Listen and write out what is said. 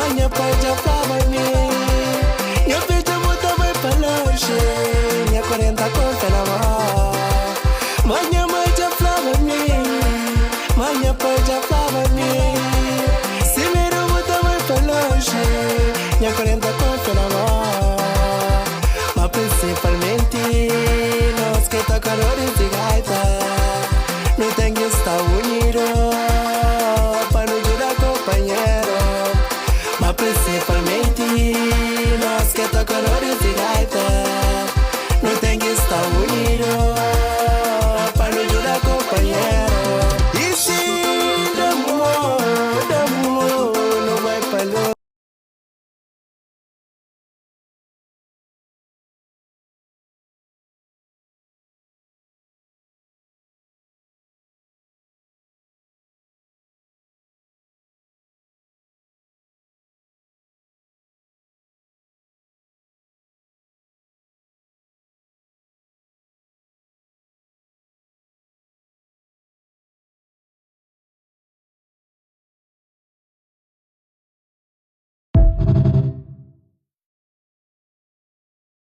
Manhã pode a flava em mim. Eu vejo a muda vai pra longe. Minha 40 conta na mão. Manhã pode a flava em mim. Manhã pode a flava em mim. Se vira a muda vai pra longe. Minha 40 conta na mão. Mas principalmente nós que tá calores de gaita. Não tem que estar unido para nos ajudar companheiro. Mas principalmente